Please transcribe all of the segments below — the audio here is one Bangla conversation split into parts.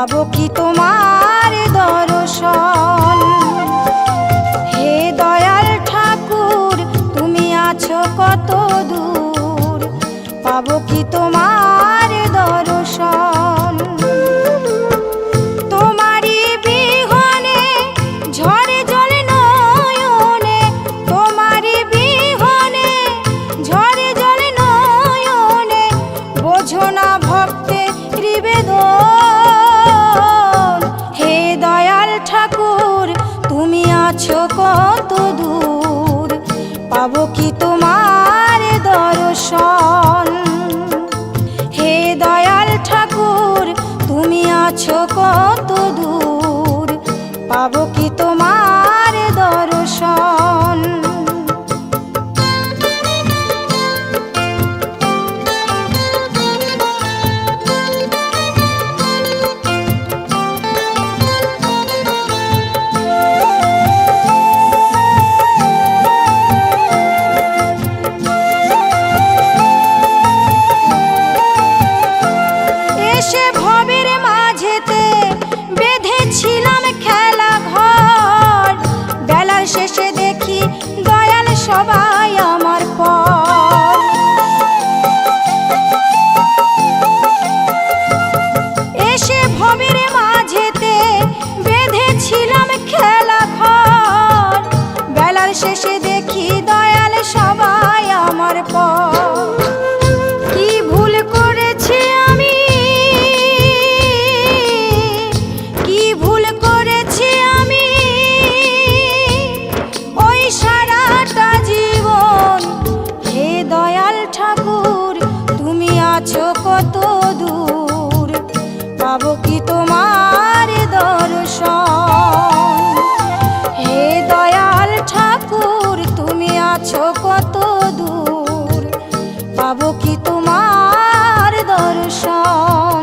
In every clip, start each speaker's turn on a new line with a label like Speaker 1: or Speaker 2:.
Speaker 1: পাবো কি তোমার দর্শন। হে দয়াল ঠাকুর তুমি আছো কত দূর, পাবো কি তোমার দর্শন। তোমারই বিহনে ঝরে জলে নয়নে, তোমারই বিহনে ঝরে জলে নয়নে, বোঝো না ভক্তের নিবেদন। হে দয়াল ঠাকুর তুমি আছো কত দূর, পাবো কি তোমার দর্শন। হে দয়াল ঠাকুর তুমি আছো কত দূর, পাবো কি তোমার দর্শন। এসে ভবের মাঝেতে বেঁধেছিলাম খেলা ঘর, বেলার শেষে দেখি দয়াল সবাই আমার পর। এসে ভবের মাঝেতে বেঁধেছিলাম খেলা ঘর, বেলার শেষে দেখি দয়াল সবাই আমার পর। কি ভুল করেছি আমি, কি ভুল করেছি আমি, ওই সারাটা জীবন। হে দয়াল ঠাকুর তুমি আছো কত দূর, পাবো কি তোমার দর্শন। হে দয়াল ঠাকুর তুমি আছো কত দূর, পাবো কি তোমার দর্শন।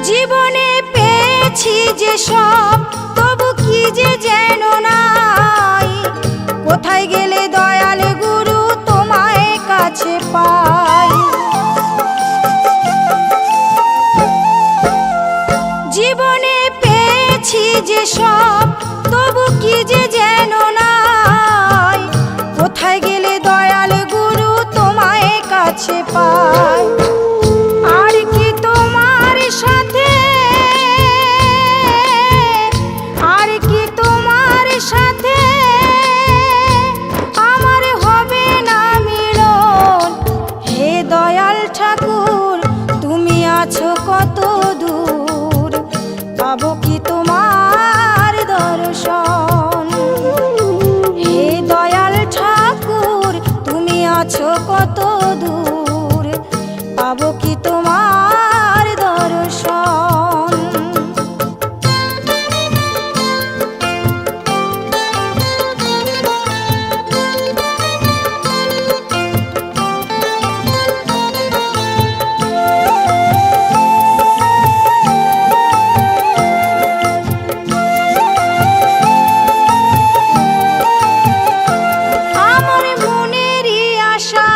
Speaker 1: জীবনে পেয়েছি যে সব, তবু কি যে যেন নাই, কোথায় গেলে দয়াল গুরু তোমায় কাছে পাই। জীবনে পেয়েছি যে সব, তবু কি যে যেন নাই, কোথায় গেলে দয়াল গুরু তোমায় কাছে পাই। আর কি তোমার সাথে, আর কি তোমার সাথে আমার হবে না মিলন। হে দয়াল ঠাকুর তুমি আছো কত দূর, পাবো কি তোমার দর্শন। হে দয়াল ঠাকুর তুমি আছো কত দূর, পাবো কি তোমার দর্শন। আমার মনেরই আশা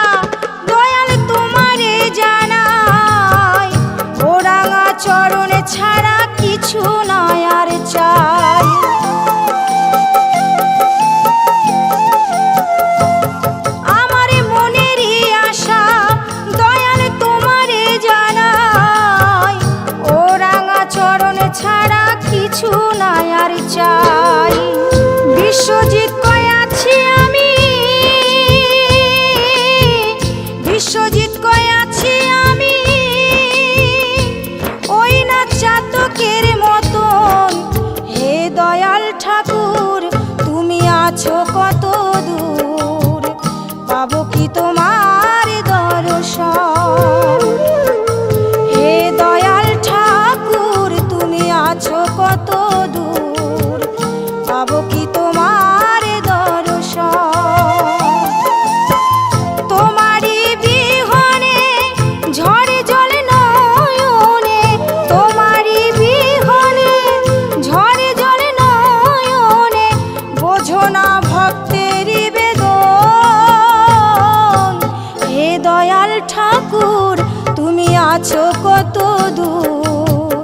Speaker 1: আছো কত দূর,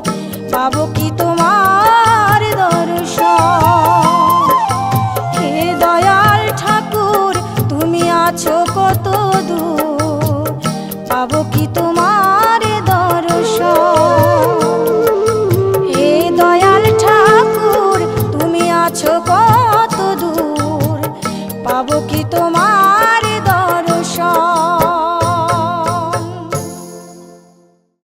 Speaker 1: পাবো কি তোমার দর্শন? হে দয়াল ঠাকুর তুমি আছো কত দূর, পাবো কি তোমার